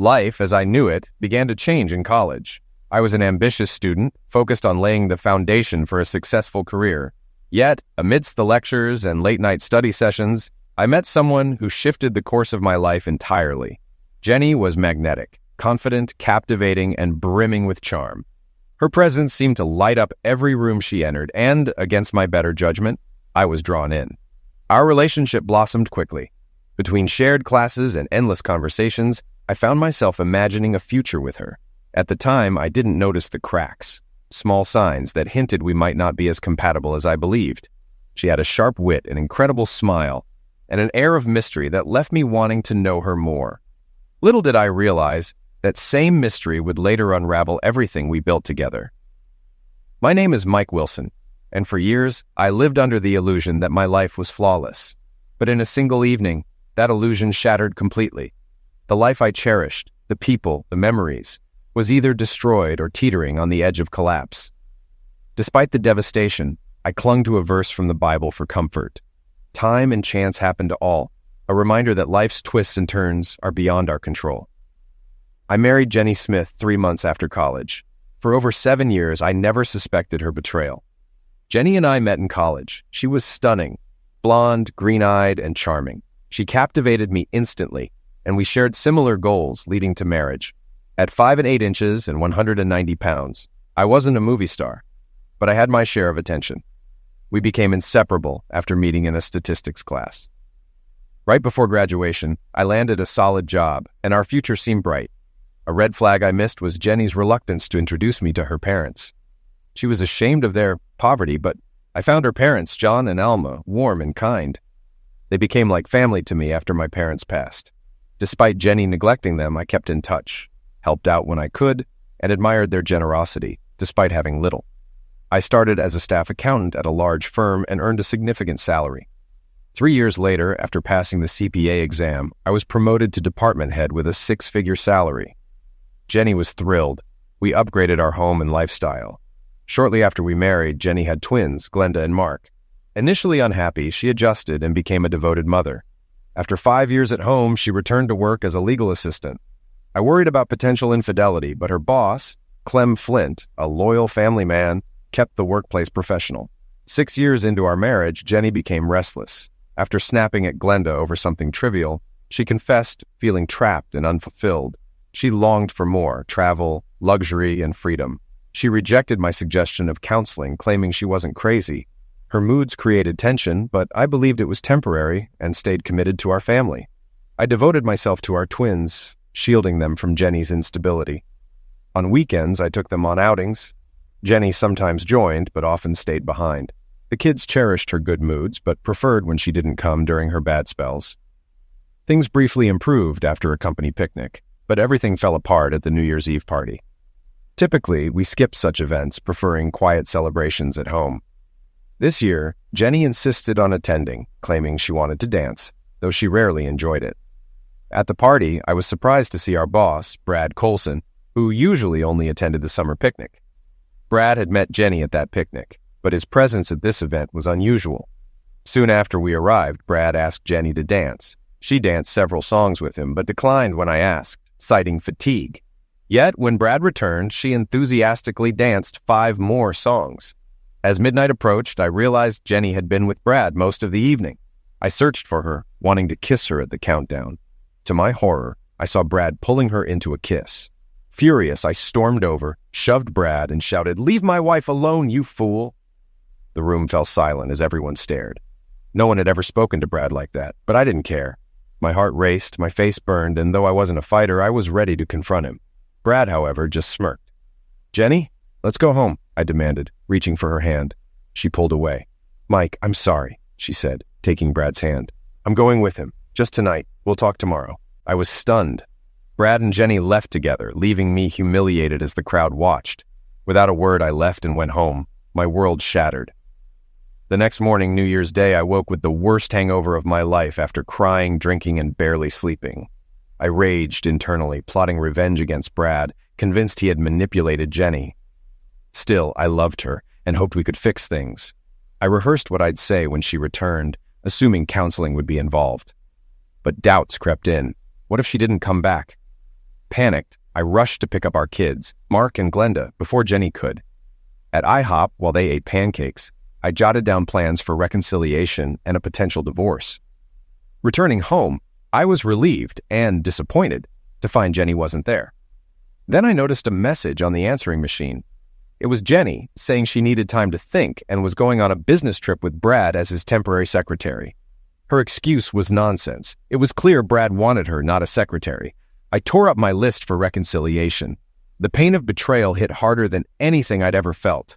Life, as I knew it, began to change in college. I was an ambitious student, focused on laying the foundation for a successful career. Yet, amidst the lectures and late-night study sessions, I met someone who shifted the course of my life entirely. Jenny was magnetic, confident, captivating, and brimming with charm. Her presence seemed to light up every room she entered, and, against my better judgment, I was drawn in. Our relationship blossomed quickly. Between shared classes and endless conversations, I found myself imagining a future with her. At the time, I didn't notice the cracks, small signs that hinted we might not be as compatible as I believed. She had a sharp wit, an incredible smile, and an air of mystery that left me wanting to know her more. Little did I realize that same mystery would later unravel everything we built together. My name is Mike Wilson, and for years, I lived under the illusion that my life was flawless. But in a single evening, that illusion shattered completely. The life I cherished, the people, the memories, was either destroyed or teetering on the edge of collapse. Despite the devastation, I clung to a verse from the Bible for comfort. Time and chance happen to all, a reminder that life's twists and turns are beyond our control. I married Jenny Smith 3 months after college. For over 7 years, I never suspected her betrayal. Jenny and I met in college. She was stunning, blonde, green-eyed, and charming. She captivated me instantly, and we shared similar goals leading to marriage. At 5 8 inches and 190 pounds, I wasn't a movie star, but I had my share of attention. We became inseparable after meeting in a statistics class. Right before graduation, I landed a solid job, and our future seemed bright. A red flag I missed was Jenny's reluctance to introduce me to her parents. She was ashamed of their poverty, but I found her parents, John and Alma, warm and kind. They became like family to me after my parents passed. Despite Jenny neglecting them, I kept in touch, helped out when I could, and admired their generosity, despite having little. I started as a staff accountant at a large firm and earned a significant salary. 3 years later, after passing the CPA exam, I was promoted to department head with a 6-figure salary. Jenny was thrilled. We upgraded our home and lifestyle. Shortly after we married, Jenny had twins, Glenda and Mark. Initially unhappy, she adjusted and became a devoted mother. After 5 years at home, she returned to work as a legal assistant. I worried about potential infidelity, but her boss, Clem Flint, a loyal family man, kept the workplace professional. 6 years into our marriage, Jenny became restless. After snapping at Glenda over something trivial, she confessed feeling trapped and unfulfilled. She longed for more, travel, luxury, and freedom. She rejected my suggestion of counseling, claiming she wasn't crazy. Her moods created tension, but I believed it was temporary and stayed committed to our family. I devoted myself to our twins, shielding them from Jenny's instability. On weekends, I took them on outings. Jenny sometimes joined, but often stayed behind. The kids cherished her good moods, but preferred when she didn't come during her bad spells. Things briefly improved after a company picnic, but everything fell apart at the New Year's Eve party. Typically, we skipped such events, preferring quiet celebrations at home. This year, Jenny insisted on attending, claiming she wanted to dance, though she rarely enjoyed it. At the party, I was surprised to see our boss, Brad Colson, who usually only attended the summer picnic. Brad had met Jenny at that picnic, but his presence at this event was unusual. Soon after we arrived, Brad asked Jenny to dance. She danced several songs with him, but declined when I asked, citing fatigue. Yet, when Brad returned, she enthusiastically danced 5 more songs. As midnight approached, I realized Jenny had been with Brad most of the evening. I searched for her, wanting to kiss her at the countdown. To my horror, I saw Brad pulling her into a kiss. Furious, I stormed over, shoved Brad, and shouted, "Leave my wife alone, you fool!" The room fell silent as everyone stared. No one had ever spoken to Brad like that, but I didn't care. My heart raced, my face burned, and though I wasn't a fighter, I was ready to confront him. Brad, however, just smirked. "Jenny, let's go home," I demanded, reaching for her hand. She pulled away. "Mike, I'm sorry," she said, taking Brad's hand. "I'm going with him. Just tonight. We'll talk tomorrow." I was stunned. Brad and Jenny left together, leaving me humiliated as the crowd watched. Without a word, I left and went home. My world shattered. The next morning, New Year's Day, I woke with the worst hangover of my life after crying, drinking, and barely sleeping. I raged internally, plotting revenge against Brad, convinced he had manipulated Jenny. Still, I loved her and hoped we could fix things. I rehearsed what I'd say when she returned, assuming counseling would be involved. But doubts crept in. What if she didn't come back? Panicked, I rushed to pick up our kids, Mark and Glenda, before Jenny could. At IHOP, while they ate pancakes, I jotted down plans for reconciliation and a potential divorce. Returning home, I was relieved and disappointed to find Jenny wasn't there. Then I noticed a message on the answering machine. It was Jenny saying she needed time to think and was going on a business trip with Brad as his temporary secretary. Her excuse was nonsense. It was clear Brad wanted her, not a secretary. I tore up my list for reconciliation. The pain of betrayal hit harder than anything I'd ever felt.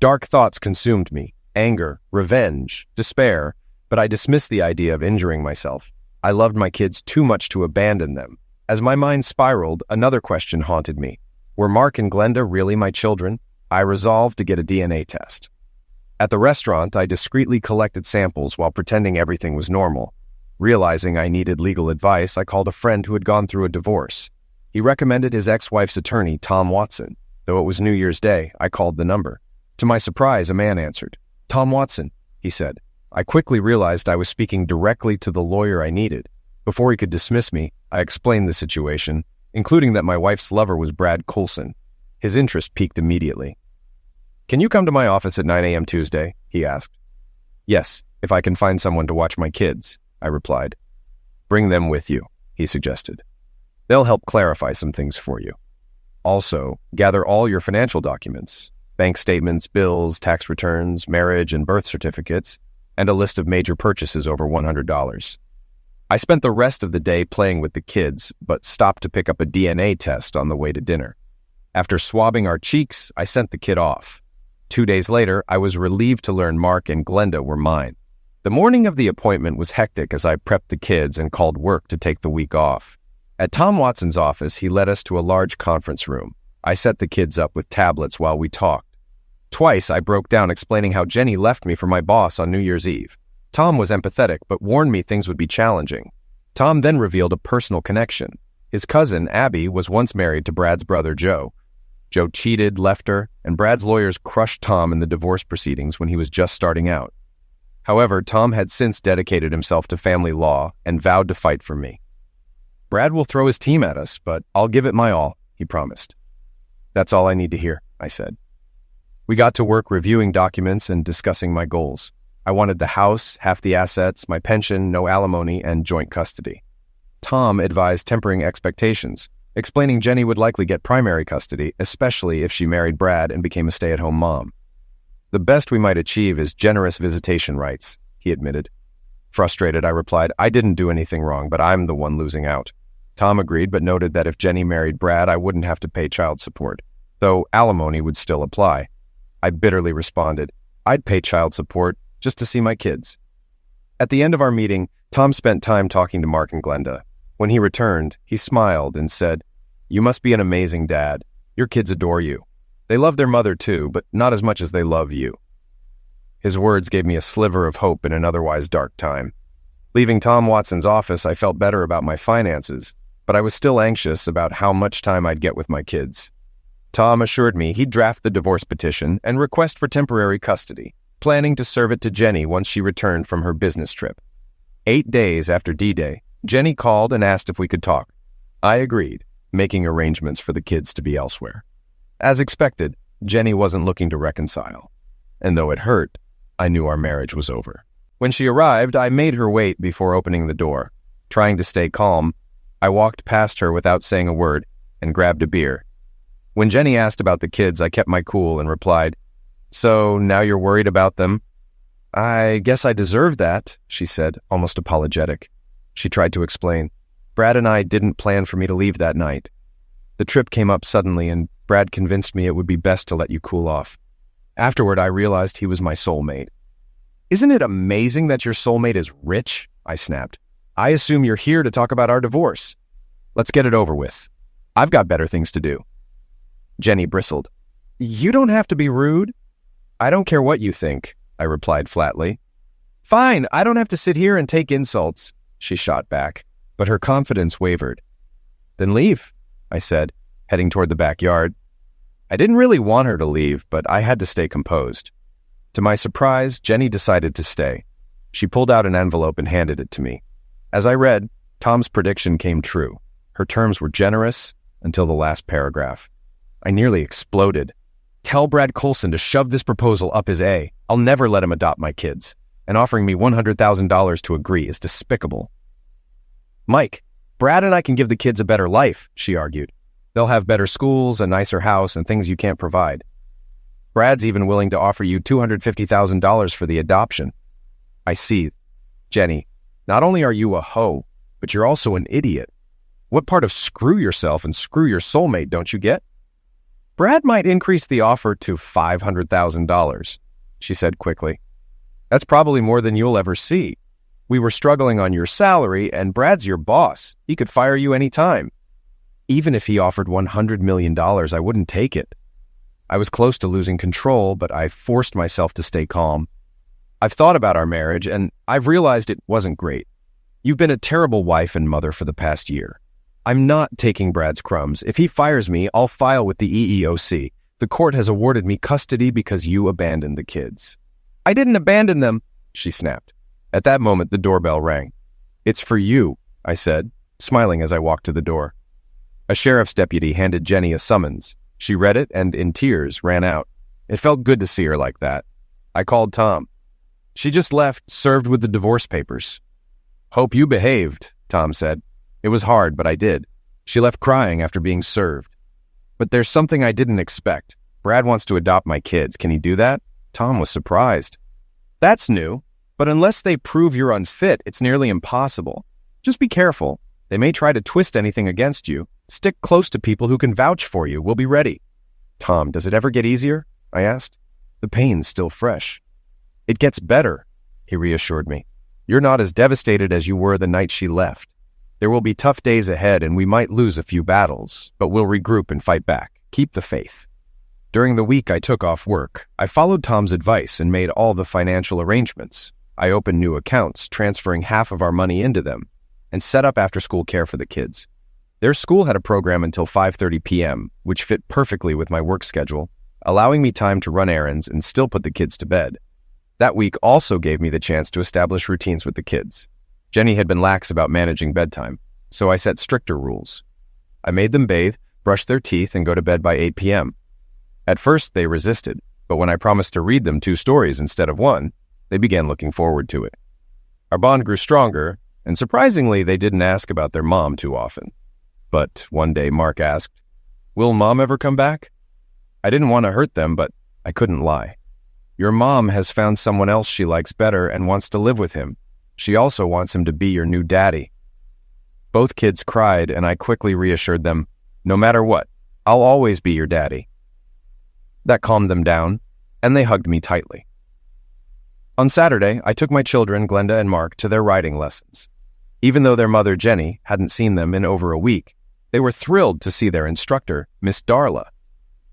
Dark thoughts consumed me, anger, revenge, despair, but I dismissed the idea of injuring myself. I loved my kids too much to abandon them. As my mind spiraled, another question haunted me. Were Mark and Glenda really my children? I resolved to get a DNA test. At the restaurant, I discreetly collected samples while pretending everything was normal. Realizing I needed legal advice, I called a friend who had gone through a divorce. He recommended his ex-wife's attorney, Tom Watson. Though it was New Year's Day, I called the number. To my surprise, a man answered. "Tom Watson," he said. I quickly realized I was speaking directly to the lawyer I needed. Before he could dismiss me, I explained the situation, including that my wife's lover was Brad Coulson. His interest piqued immediately. "Can you come to my office at 9 a.m. Tuesday?" he asked. "Yes, if I can find someone to watch my kids," I replied. "Bring them with you," he suggested. "They'll help clarify some things for you. Also, gather all your financial documents, bank statements, bills, tax returns, marriage and birth certificates, and a list of major purchases over $100. I spent the rest of the day playing with the kids, but stopped to pick up a DNA test on the way to dinner. After swabbing our cheeks, I sent the kid off. 2 days later, I was relieved to learn Mark and Glenda were mine. The morning of the appointment was hectic as I prepped the kids and called work to take the week off. At Tom Watson's office, he led us to a large conference room. I set the kids up with tablets while we talked. Twice, I broke down explaining how Jenny left me for my boss on New Year's Eve. Tom was empathetic, but warned me things would be challenging. Tom then revealed a personal connection. His cousin, Abby, was once married to Brad's brother, Joe. Joe cheated, left her, and Brad's lawyers crushed Tom in the divorce proceedings when he was just starting out. However, Tom had since dedicated himself to family law and vowed to fight for me. "Brad will throw his team at us, but I'll give it my all," he promised. "That's all I need to hear," I said. We got to work reviewing documents and discussing my goals. I wanted the house, half the assets, my pension, no alimony, and joint custody. Tom advised tempering expectations, explaining Jenny would likely get primary custody, especially if she married Brad and became a stay-at-home mom. "The best we might achieve is generous visitation rights," he admitted. Frustrated, I replied, "I didn't do anything wrong, but I'm the one losing out." Tom agreed, but noted that if Jenny married Brad, I wouldn't have to pay child support, though alimony would still apply. I bitterly responded, "I'd pay child support just to see my kids." At the end of our meeting, Tom spent time talking to Mark and Glenda. When he returned, he smiled and said, "You must be an amazing dad. Your kids adore you. They love their mother too, but not as much as they love you." His words gave me a sliver of hope in an otherwise dark time. Leaving Tom Watson's office, I felt better about my finances, but I was still anxious about how much time I'd get with my kids. Tom assured me he'd draft the divorce petition and request for temporary custody, planning to serve it to Jenny once she returned from her business trip. 8 days after D-Day, Jenny called and asked if we could talk. I agreed, making arrangements for the kids to be elsewhere. As expected, Jenny wasn't looking to reconcile, and though it hurt, I knew our marriage was over. When she arrived, I made her wait before opening the door. Trying to stay calm, I walked past her without saying a word and grabbed a beer. When Jenny asked about the kids, I kept my cool and replied, "So now you're worried about them?" "I guess I deserve that," she said, almost apologetic. She tried to explain. "Brad and I didn't plan for me to leave that night. The trip came up suddenly, and Brad convinced me it would be best to let you cool off. Afterward, I realized he was my soulmate." "Isn't it amazing that your soulmate is rich?" I snapped. "I assume you're here to talk about our divorce. Let's get it over with. I've got better things to do." Jenny bristled. "You don't have to be rude." "I don't care what you think," I replied flatly. "Fine, I don't have to sit here and take insults," she shot back, but her confidence wavered. "Then leave," I said, heading toward the backyard. I didn't really want her to leave, but I had to stay composed. To my surprise, Jenny decided to stay. She pulled out an envelope and handed it to me. As I read, Tom's prediction came true. Her terms were generous, until the last paragraph. I nearly exploded. Tell Brad Coulson to shove this proposal up his A. I'll never let him adopt my kids. And offering me $100,000 to agree is despicable. Mike, Brad and I can give the kids a better life, she argued. They'll have better schools, a nicer house, and things you can't provide. Brad's even willing to offer you $250,000 for the adoption. I seethed. Jenny, not only are you a hoe, but you're also an idiot. What part of screw yourself and screw your soulmate don't you get? Brad might increase the offer to $500,000, she said quickly. That's probably more than you'll ever see. We were struggling on your salary, and Brad's your boss. He could fire you any time. Even if he offered $100 million, I wouldn't take it. I was close to losing control, but I forced myself to stay calm. I've thought about our marriage, and I've realized it wasn't great. You've been a terrible wife and mother for the past year. I'm not taking Brad's crumbs. If he fires me, I'll file with the EEOC. The court has awarded me custody because you abandoned the kids. I didn't abandon them, she snapped. At that moment, the doorbell rang. It's for you, I said, smiling as I walked to the door. A sheriff's deputy handed Jenny a summons. She read it and, in tears, ran out. It felt good to see her like that. I called Tom. She just left, served with the divorce papers. Hope you behaved, Tom said. It was hard, but I did. She left crying after being served. But there's something I didn't expect. Brad wants to adopt my kids. Can he do that? Tom was surprised. That's new, but unless they prove you're unfit, it's nearly impossible. Just be careful. They may try to twist anything against you. Stick close to people who can vouch for you. We'll be ready. Tom, does it ever get easier? I asked. The pain's still fresh. It gets better, he reassured me. You're not as devastated as you were the night she left. There will be tough days ahead and we might lose a few battles, but we'll regroup and fight back. Keep the faith. During the week I took off work, I followed Tom's advice and made all the financial arrangements. I opened new accounts, transferring half of our money into them, and set up after-school care for the kids. Their school had a program until 5:30 p.m., which fit perfectly with my work schedule, allowing me time to run errands and still put the kids to bed. That week also gave me the chance to establish routines with the kids. Jenny had been lax about managing bedtime, so I set stricter rules. I made them bathe, brush their teeth, and go to bed by 8 p.m. At first, they resisted, but when I promised to read them 2 stories instead of 1, they began looking forward to it. Our bond grew stronger, and surprisingly, they didn't ask about their mom too often. But one day, Mark asked, "Will Mom ever come back?" I didn't want to hurt them, but I couldn't lie. Your mom has found someone else she likes better and wants to live with him. She also wants him to be your new daddy. Both kids cried, and I quickly reassured them, no matter what, I'll always be your daddy. That calmed them down, and they hugged me tightly. On Saturday, I took my children, Glenda and Mark, to their riding lessons. Even though their mother, Jenny, hadn't seen them in over a week, they were thrilled to see their instructor, Miss Darla.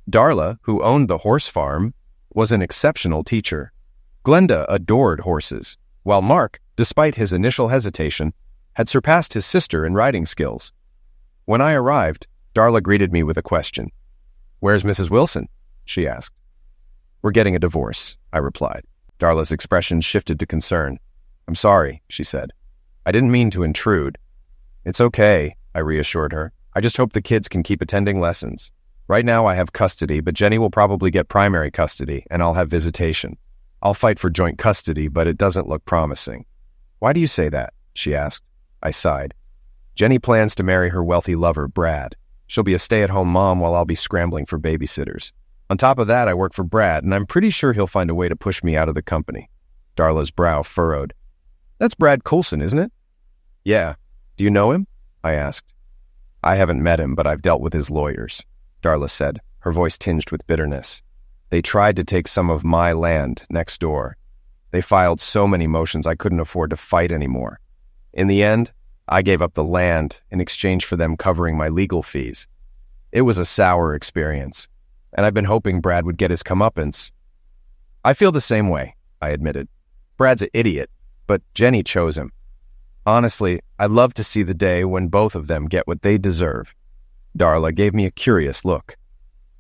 Darla, who owned the horse farm, was an exceptional teacher. Glenda adored horses, while Mark, despite his initial hesitation, had surpassed his sister in riding skills. When I arrived, Darla greeted me with a question. "Where's Mrs. Wilson?" she asked. "We're getting a divorce," I replied. Darla's expression shifted to concern. "I'm sorry," she said. "I didn't mean to intrude." "It's okay," I reassured her. "I just hope the kids can keep attending lessons. Right now I have custody, but Jenny will probably get primary custody, and I'll have visitation. I'll fight for joint custody, but it doesn't look promising." "Why do you say that?" she asked. I sighed. "Jenny plans to marry her wealthy lover, Brad. She'll be a stay-at-home mom while I'll be scrambling for babysitters. On top of that, I work for Brad, and I'm pretty sure he'll find a way to push me out of the company." Darla's brow furrowed. "That's Brad Coulson, isn't it?" "Yeah. Do you know him?" I asked. "I haven't met him, but I've dealt with his lawyers," Darla said, her voice tinged with bitterness. "They tried to take some of my land next door. They filed so many motions I couldn't afford to fight anymore. In the end, I gave up the land in exchange for them covering my legal fees. It was a sour experience, and I've been hoping Brad would get his comeuppance." "I feel the same way," I admitted. "Brad's an idiot, but Jenny chose him. Honestly, I'd love to see the day when both of them get what they deserve." Darla gave me a curious look.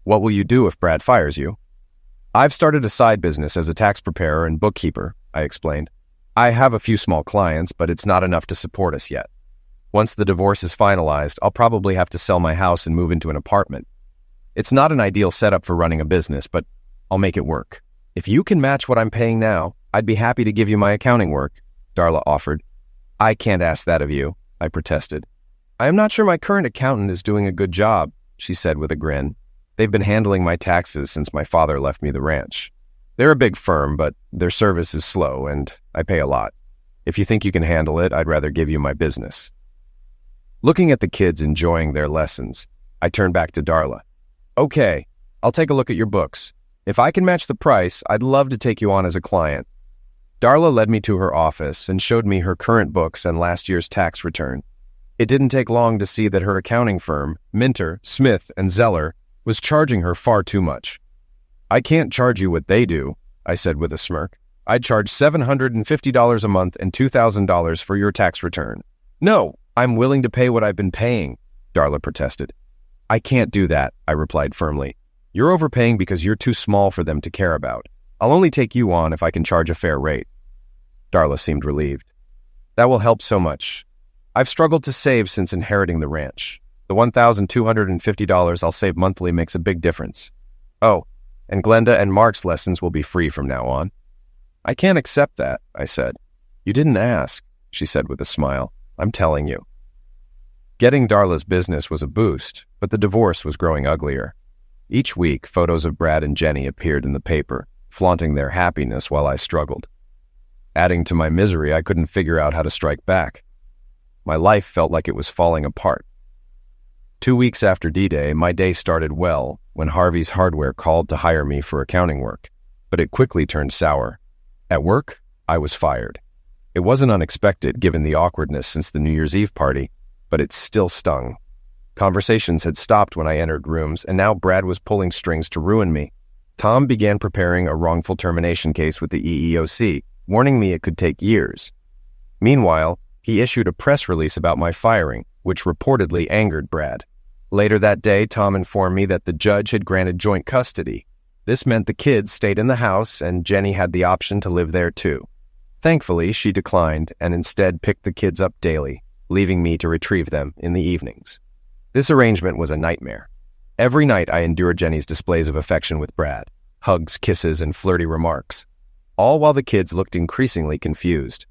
"What will you do if Brad fires you?" "I've started a side business as a tax preparer and bookkeeper," I explained. "I have a few small clients, but it's not enough to support us yet." Once the divorce is finalized, I'll probably have to sell my house and move into an apartment. It's not an ideal setup for running a business, but I'll make it work. If you can match what I'm paying now, I'd be happy to give you my accounting work, Darla offered. I can't ask that of you, I protested. I am not sure my current accountant is doing a good job, she said with a grin. They've been handling my taxes since my father left me the ranch. They're a big firm, but their service is slow and I pay a lot. If you think you can handle it, I'd rather give you my business. Looking at the kids enjoying their lessons, I turned back to Darla. Okay, I'll take a look at your books. If I can match the price, I'd love to take you on as a client. Darla led me to her office and showed me her current books and last year's tax return. It didn't take long to see that her accounting firm, Minter, Smith, and Zeller, was charging her far too much. I can't charge you what they do, I said with a smirk. I'd charge $750 a month and $2,000 for your tax return. No, I'm willing to pay what I've been paying, Darla protested. I can't do that, I replied firmly. You're overpaying because you're too small for them to care about. I'll only take you on if I can charge a fair rate. Darla seemed relieved. That will help so much. I've struggled to save since inheriting the ranch. The $1,250 I'll save monthly makes a big difference. Oh, and Glenda and Mark's lessons will be free from now on. I can't accept that, I said. You didn't ask, she said with a smile. I'm telling you. Getting Darla's business was a boost, but the divorce was growing uglier. Each week, photos of Brad and Jenny appeared in the paper, flaunting their happiness while I struggled. Adding to my misery, I couldn't figure out how to strike back. My life felt like it was falling apart. 2 weeks after D-Day, my day started well when Harvey's Hardware called to hire me for accounting work, but it quickly turned sour. At work, I was fired. It wasn't unexpected given the awkwardness since the New Year's Eve party, but it still stung. Conversations had stopped when I entered rooms, and now Brad was pulling strings to ruin me. Tom began preparing a wrongful termination case with the EEOC, warning me it could take years. Meanwhile, he issued a press release about my firing, which reportedly angered Brad. Later that day, Tom informed me that the judge had granted joint custody. This meant the kids stayed in the house, and Jenny had the option to live there too. Thankfully, she declined and instead picked the kids up daily, leaving me to retrieve them in the evenings. This arrangement was a nightmare. Every night I endured Jenny's displays of affection with Brad, hugs, kisses, and flirty remarks, all while the kids looked increasingly confused.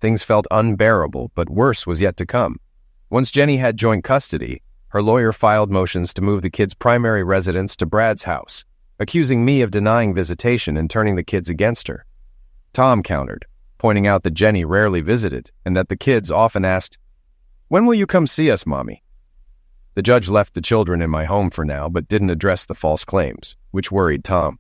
Things felt unbearable, but worse was yet to come. Once Jenny had joint custody, her lawyer filed motions to move the kids' primary residence to Brad's house, accusing me of denying visitation and turning the kids against her. Tom countered, pointing out that Jenny rarely visited and that the kids often asked, "When will you come see us, Mommy?" The judge left the children in my home for now, but didn't address the false claims, which worried Tom.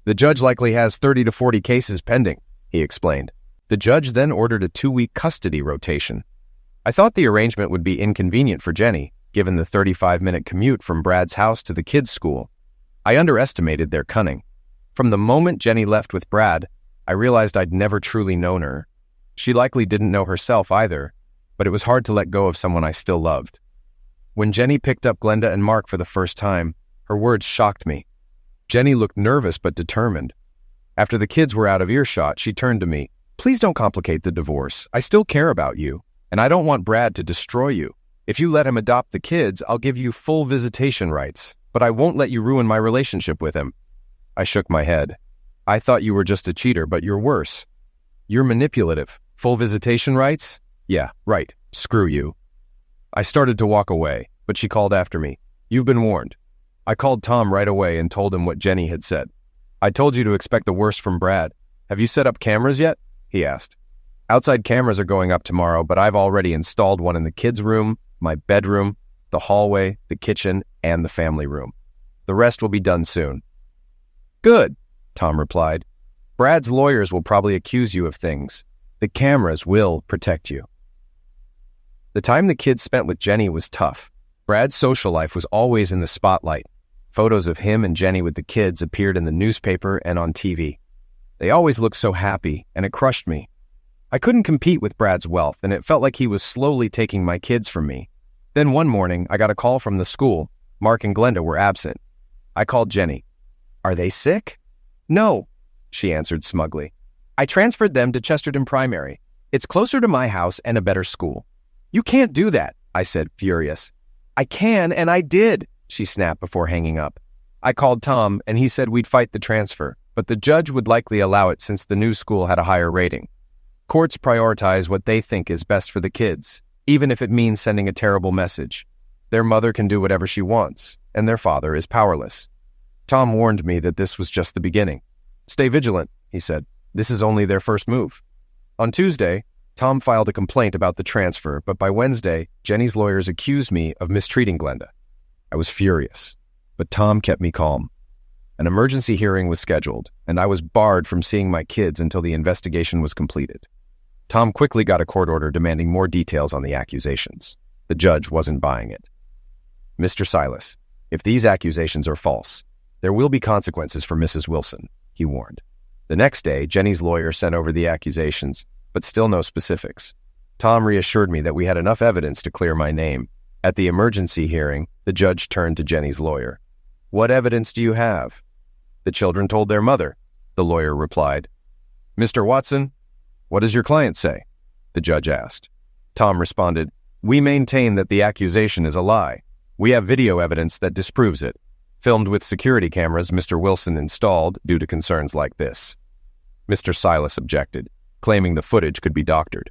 The judge likely has 30 to 40 cases pending, he explained. The judge then ordered a 2-week custody rotation. I thought the arrangement would be inconvenient for Jenny, given the 35-minute commute from Brad's house to the kids' school. I underestimated their cunning. From the moment Jenny left with Brad, I realized I'd never truly known her. She likely didn't know herself either, but it was hard to let go of someone I still loved. When Jenny picked up Glenda and Mark for the first time, her words shocked me. Jenny looked nervous but determined. After the kids were out of earshot, she turned to me. "Please don't complicate the divorce. I still care about you, and I don't want Brad to destroy you. If you let him adopt the kids, I'll give you full visitation rights, but I won't let you ruin my relationship with him." I shook my head. "I thought you were just a cheater, but you're worse. You're manipulative. Full visitation rights? Yeah, right. Screw you." I started to walk away, but she called after me. "You've been warned." I called Tom right away and told him what Jenny had said. "I told you to expect the worst from Brad. Have you set up cameras yet?" he asked. "Outside cameras are going up tomorrow, but I've already installed one in the kids' room, my bedroom, the hallway, the kitchen, and the family room. The rest will be done soon." "Good," Tom replied. "Brad's lawyers will probably accuse you of things. The cameras will protect you." The time the kids spent with Jenny was tough. Brad's social life was always in the spotlight. Photos of him and Jenny with the kids appeared in the newspaper and on TV. They always looked so happy, and it crushed me. I couldn't compete with Brad's wealth, and it felt like he was slowly taking my kids from me. Then one morning, I got a call from the school. Mark and Glenda were absent. I called Jenny. "Are they sick?" "No," she answered smugly. "I transferred them to Chesterton Primary. It's closer to my house and a better school." "You can't do that," I said, furious. "I can, and I did," she snapped before hanging up. I called Tom, and he said we'd fight the transfer, but the judge would likely allow it since the new school had a higher rating. Courts prioritize what they think is best for the kids, even if it means sending a terrible message. Their mother can do whatever she wants, and their father is powerless. Tom warned me that this was just the beginning. "Stay vigilant," he said. "This is only their first move." On Tuesday, Tom filed a complaint about the transfer, but by Wednesday, Jenny's lawyers accused me of mistreating Glenda. I was furious, but Tom kept me calm. An emergency hearing was scheduled, and I was barred from seeing my kids until the investigation was completed. Tom quickly got a court order demanding more details on the accusations. The judge wasn't buying it. "Mr. Silas, if these accusations are false, there will be consequences for Mrs. Wilson," he warned. The next day, Jenny's lawyer sent over the accusations, but still no specifics. Tom reassured me that we had enough evidence to clear my name. At the emergency hearing, the judge turned to Jenny's lawyer. "What evidence do you have?" "The children told their mother," the lawyer replied. "Mr. Watson, what does your client say?" the judge asked. Tom responded, "We maintain that the accusation is a lie. We have video evidence that disproves it, filmed with security cameras Mr. Wilson installed due to concerns like this." Mr. Silas objected, claiming the footage could be doctored.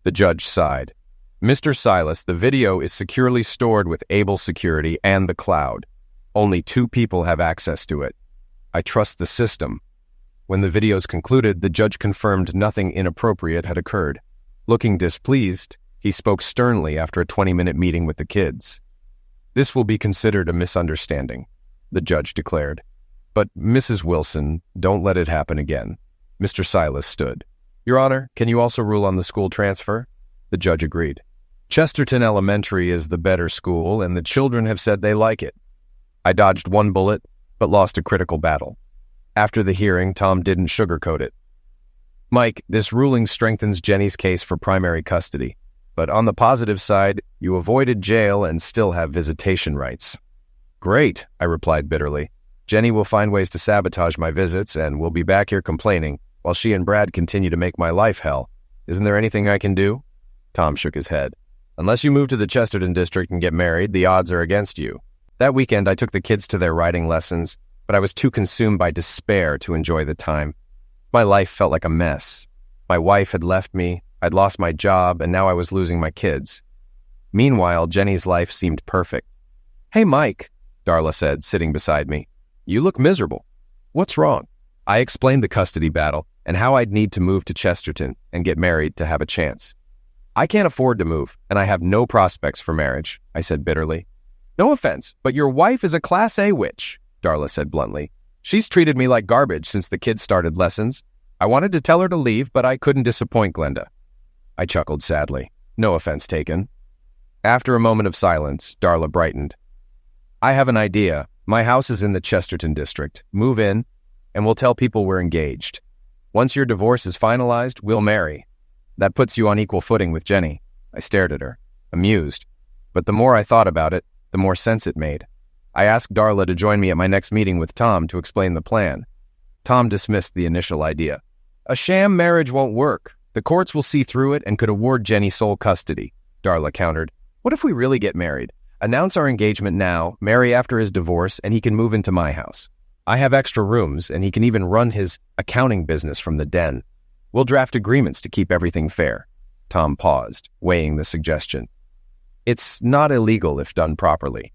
The judge sighed. "Mr. Silas, the video is securely stored with Able Security and the cloud. Only 2 people have access to it. I trust the system." When the videos concluded, the judge confirmed nothing inappropriate had occurred. Looking displeased, he spoke sternly after a 20-minute meeting with the kids. "This will be considered a misunderstanding," the judge declared. "But, Mrs. Wilson, don't let it happen again." Mr. Silas stood. "Your Honor, can you also rule on the school transfer?" The judge agreed. "Chesterton Elementary is the better school, and the children have said they like it." I dodged 1 bullet, but lost a critical battle. After the hearing, Tom didn't sugarcoat it. "Mike, this ruling strengthens Jenny's case for primary custody. But on the positive side, you avoided jail and still have visitation rights." "Great," I replied bitterly. "Jenny will find ways to sabotage my visits, and we'll be back here complaining, while she and Brad continue to make my life hell. Isn't there anything I can do?" Tom shook his head. "Unless you move to the Chesterton district and get married, the odds are against you." That weekend, I took the kids to their writing lessons, but I was too consumed by despair to enjoy the time. My life felt like a mess. My wife had left me, I'd lost my job, and now I was losing my kids. Meanwhile, Jenny's life seemed perfect. "Hey, Mike," Darla said, sitting beside me. "You look miserable. What's wrong?" I explained the custody battle and how I'd need to move to Chesterton and get married to have a chance. "I can't afford to move, and I have no prospects for marriage," I said bitterly. "No offense, but your wife is a Class A witch," Darla said bluntly. "She's treated me like garbage since the kids started lessons. I wanted to tell her to leave, but I couldn't disappoint Glenda." I chuckled sadly. No offense taken. After a moment of silence, Darla brightened. "I have an idea. My house is in the Chesterton district. Move in, and we'll tell people we're engaged. Once your divorce is finalized, we'll marry. That puts you on equal footing with Jenny." I stared at her, amused. But the more I thought about it, the more sense it made. I asked Darla to join me at my next meeting with Tom to explain the plan. Tom dismissed the initial idea. "A sham marriage won't work. The courts will see through it and could award Jenny sole custody," Darla countered. "What if we really get married? Announce our engagement now, marry after his divorce, and he can move into my house. I have extra rooms, and he can even run his accounting business from the den. We'll draft agreements to keep everything fair." Tom paused, weighing the suggestion. "It's not illegal if done properly.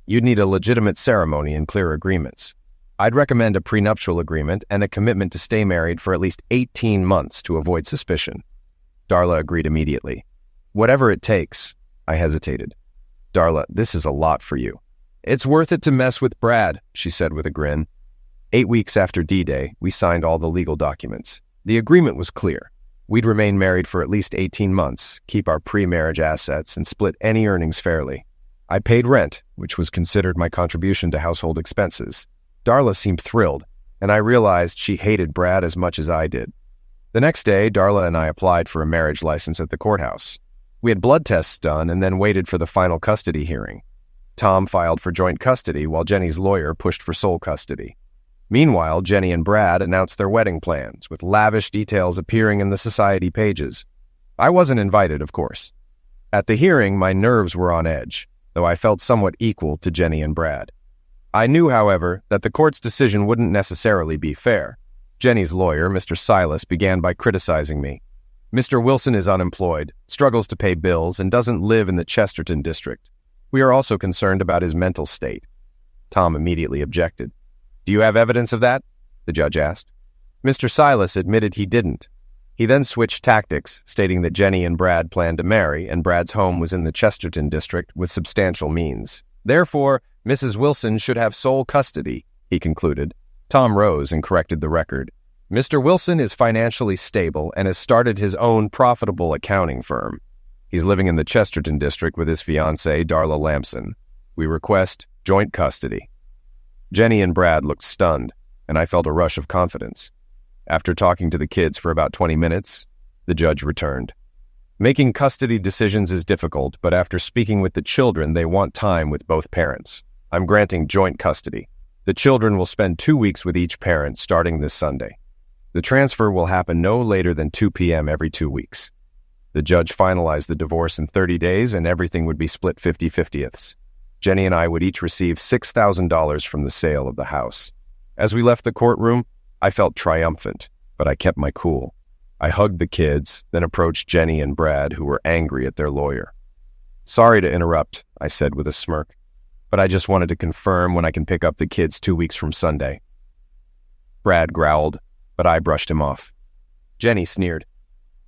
You'd need a legitimate ceremony and clear agreements. I'd recommend a prenuptial agreement and a commitment to stay married for at least 18 months to avoid suspicion." Darla agreed immediately. "Whatever it takes." I hesitated. "Darla, this is a lot for you." "It's worth it to mess with Brad," she said with a grin. 8 weeks after D-Day, we signed all the legal documents. The agreement was clear. We'd remain married for at least 18 months, keep our pre-marriage assets, and split any earnings fairly. I paid rent, which was considered my contribution to household expenses. Darla seemed thrilled, and I realized she hated Brad as much as I did. The next day, Darla and I applied for a marriage license at the courthouse. We had blood tests done and then waited for the final custody hearing. Tom filed for joint custody while Jenny's lawyer pushed for sole custody. Meanwhile, Jenny and Brad announced their wedding plans, with lavish details appearing in the society pages. I wasn't invited, of course. At the hearing, my nerves were on edge, though I felt somewhat equal to Jenny and Brad. I knew, however, that the court's decision wouldn't necessarily be fair. Jenny's lawyer, Mr. Silas, began by criticizing me. Mr. Wilson is unemployed, struggles to pay bills, and doesn't live in the Chesterton district. We are also concerned about his mental state. Tom immediately objected. Do you have evidence of that? The judge asked. Mr. Silas admitted he didn't. He then switched tactics, stating that Jenny and Brad planned to marry, and Brad's home was in the Chesterton district with substantial means. Therefore, Mrs. Wilson should have sole custody, he concluded. Tom rose and corrected the record. Mr. Wilson is financially stable and has started his own profitable accounting firm. He's living in the Chesterton district with his fiancée, Darla Lamson. We request joint custody. Jenny and Brad looked stunned, and I felt a rush of confidence. After talking to the kids for about 20 minutes, the judge returned. Making custody decisions is difficult, but after speaking with the children, they want time with both parents. I'm granting joint custody. The children will spend 2 weeks with each parent starting this Sunday. The transfer will happen no later than 2 p.m. every 2 weeks. The judge finalized the divorce in 30 days, and everything would be split 50-50ths. Jenny and I would each receive $6,000 from the sale of the house. As we left the courtroom, I felt triumphant, but I kept my cool. I hugged the kids, then approached Jenny and Brad, who were angry at their lawyer. Sorry to interrupt, I said with a smirk, but I just wanted to confirm when I can pick up the kids 2 weeks from Sunday. Brad growled, but I brushed him off. Jenny sneered.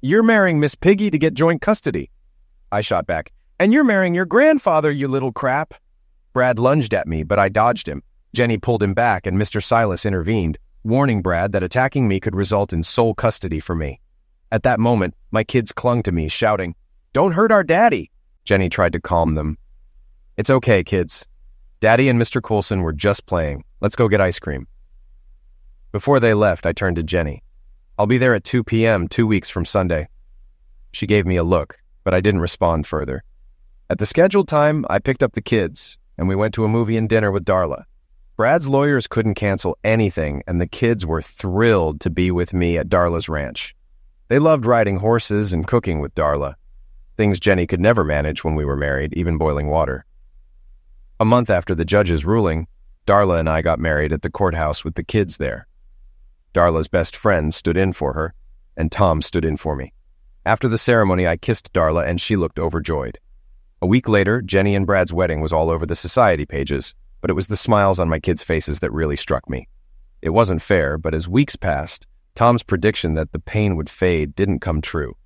You're marrying Miss Piggy to get joint custody. I shot back. And you're marrying your grandfather, you little crap. Brad lunged at me, but I dodged him. Jenny pulled him back, and Mr. Silas intervened, warning Brad that attacking me could result in sole custody for me. At that moment, my kids clung to me, shouting, Don't hurt our daddy. Jenny tried to calm them. It's okay, kids. Daddy and Mr. Coulson were just playing. Let's go get ice cream. Before they left, I turned to Jenny. I'll be there at 2 p.m. 2 weeks from Sunday. She gave me a look, but I didn't respond further. At the scheduled time, I picked up the kids, and we went to a movie and dinner with Darla. Brad's lawyers couldn't cancel anything, and the kids were thrilled to be with me at Darla's ranch. They loved riding horses and cooking with Darla, things Jenny could never manage when we were married, even boiling water. A month after the judge's ruling, Darla and I got married at the courthouse with the kids there. Darla's best friend stood in for her, and Tom stood in for me. After the ceremony, I kissed Darla, and she looked overjoyed. A week later, Jenny and Brad's wedding was all over the society pages, but it was the smiles on my kids' faces that really struck me. It wasn't fair, but as weeks passed, Tom's prediction that the pain would fade didn't come true.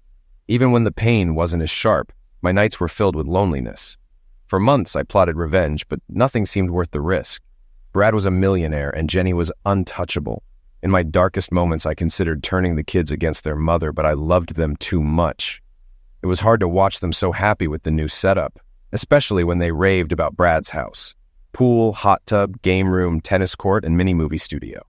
Even when the pain wasn't as sharp, my nights were filled with loneliness. For months, I plotted revenge, but nothing seemed worth the risk. Brad was a millionaire, and Jenny was untouchable. In my darkest moments, I considered turning the kids against their mother, but I loved them too much. It was hard to watch them so happy with the new setup, especially when they raved about Brad's house. Pool, hot tub, game room, tennis court, and mini-movie studio.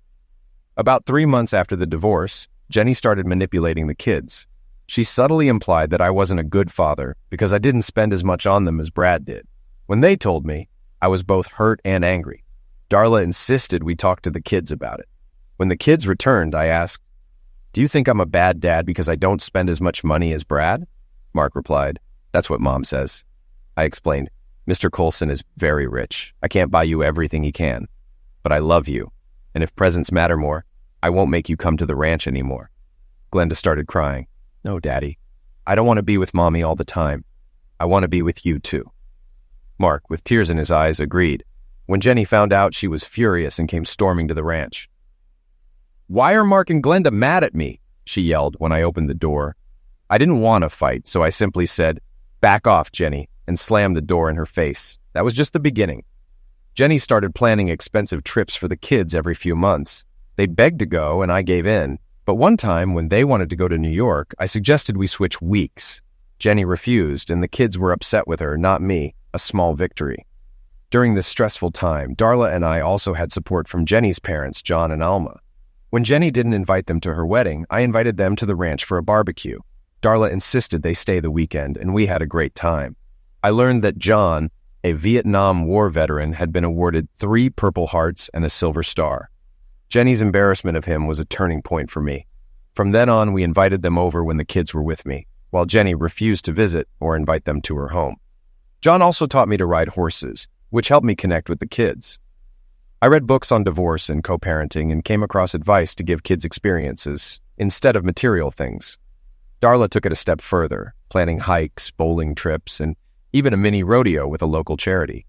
About 3 months after the divorce, Jenny started manipulating the kids. She subtly implied that I wasn't a good father because I didn't spend as much on them as Brad did. When they told me, I was both hurt and angry. Darla insisted we talk to the kids about it. When the kids returned, I asked, Do you think I'm a bad dad because I don't spend as much money as Brad? Mark replied, That's what Mom says. I explained, Mr. Coulson is very rich. I can't buy you everything he can. But I love you, and if presents matter more, I won't make you come to the ranch anymore. Glenda started crying. No, Daddy. I don't want to be with Mommy all the time. I want to be with you too. Mark, with tears in his eyes, agreed. When Jenny found out, she was furious and came storming to the ranch. Why are Mark and Glenda mad at me? She yelled when I opened the door. I didn't want to fight, so I simply said, Back off, Jenny, and slammed the door in her face. That was just the beginning. Jenny started planning expensive trips for the kids every few months. They begged to go, and I gave in. But one time, when they wanted to go to New York, I suggested we switch weeks. Jenny refused, and the kids were upset with her, not me, a small victory. During this stressful time, Darla and I also had support from Jenny's parents, John and Alma. When Jenny didn't invite them to her wedding, I invited them to the ranch for a barbecue. Darla insisted they stay the weekend, and we had a great time. I learned that John, a Vietnam War veteran, had been awarded 3 Purple Hearts and a Silver Star. Jenny's embarrassment of him was a turning point for me. From then on, we invited them over when the kids were with me. while Jenny refused to visit or invite them to her home. John also taught me to ride horses, which helped me connect with the kids. I read books on divorce and co-parenting and came across advice to give kids experiences instead of material things. Darla took it a step further, planning hikes, bowling trips, and even a mini rodeo with a local charity.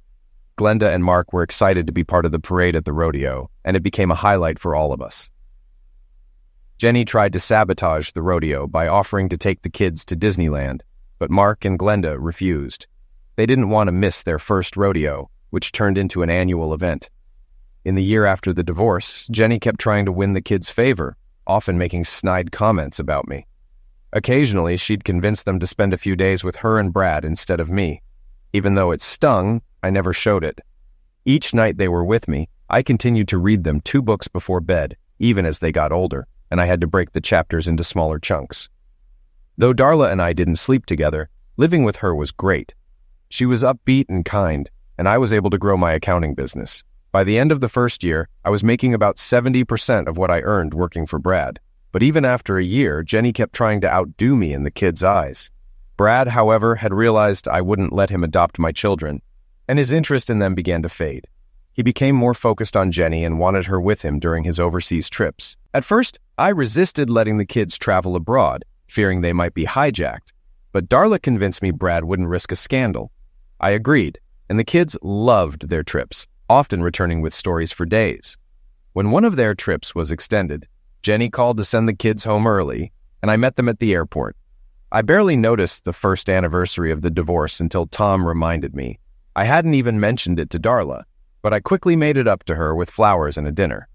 Glenda and Mark were excited to be part of the parade at the rodeo, and it became a highlight for all of us. Jenny tried to sabotage the rodeo by offering to take the kids to Disneyland, but Mark and Glenda refused. They didn't want to miss their first rodeo, which turned into an annual event. In the year after the divorce, Jenny kept trying to win the kids' favor, often making snide comments about me. Occasionally, she'd convince them to spend a few days with her and Brad instead of me. Even though it stung, I never showed it. Each night they were with me, I continued to read them 2 books before bed, even as they got older, and I had to break the chapters into smaller chunks. Though Darla and I didn't sleep together, living with her was great. She was upbeat and kind, and I was able to grow my accounting business. By the end of the first year, I was making about 70% of what I earned working for Brad. But even after a year, Jenny kept trying to outdo me in the kids' eyes. Brad, however, had realized I wouldn't let him adopt my children, and his interest in them began to fade. He became more focused on Jenny and wanted her with him during his overseas trips. At first, I resisted letting the kids travel abroad, fearing they might be hijacked. But Darla convinced me Brad wouldn't risk a scandal. I agreed, and the kids loved their trips, often returning with stories for days. When one of their trips was extended, Jenny called to send the kids home early, and I met them at the airport. I barely noticed the first anniversary of the divorce until Tom reminded me. I hadn't even mentioned it to Darla, but I quickly made it up to her with flowers and a dinner.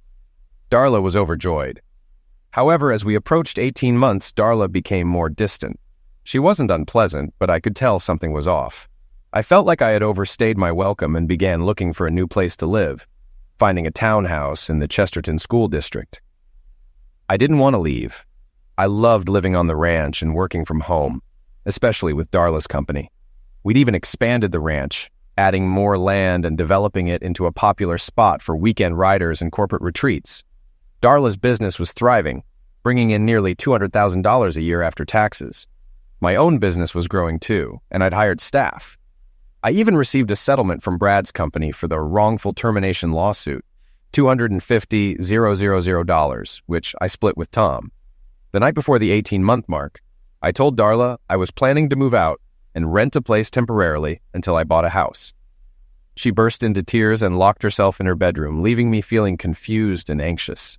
Darla was overjoyed. However, as we approached 18 months, Darla became more distant. She wasn't unpleasant, but I could tell something was off. I felt like I had overstayed my welcome and began looking for a new place to live, finding a townhouse in the Chesterton School District. I didn't want to leave. I loved living on the ranch and working from home, especially with Darla's company. We'd even expanded the ranch, adding more land and developing it into a popular spot for weekend riders and corporate retreats. Darla's business was thriving, bringing in nearly $200,000 a year after taxes. My own business was growing too, and I'd hired staff. I even received a settlement from Brad's company for the wrongful termination lawsuit, $250,000, which I split with Tom. The night before the 18-month mark, I told Darla I was planning to move out and rent a place temporarily until I bought a house. She burst into tears and locked herself in her bedroom, leaving me feeling confused and anxious.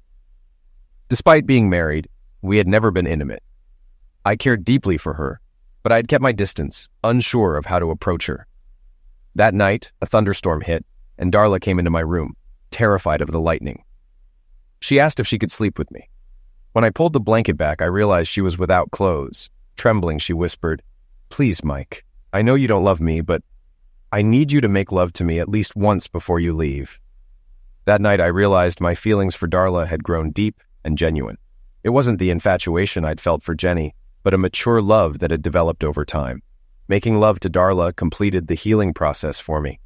Despite being married, we had never been intimate. I cared deeply for her, but I had kept my distance, unsure of how to approach her. That night, a thunderstorm hit, and Darla came into my room, terrified of the lightning. She asked if she could sleep with me. When I pulled the blanket back, I realized she was without clothes. Trembling, she whispered, "Please, Mike, I know you don't love me, but I need you to make love to me at least once before you leave." That night, I realized my feelings for Darla had grown deep and genuine. It wasn't the infatuation I'd felt for Jenny, but a mature love that had developed over time. Making love to Darla completed the healing process for me.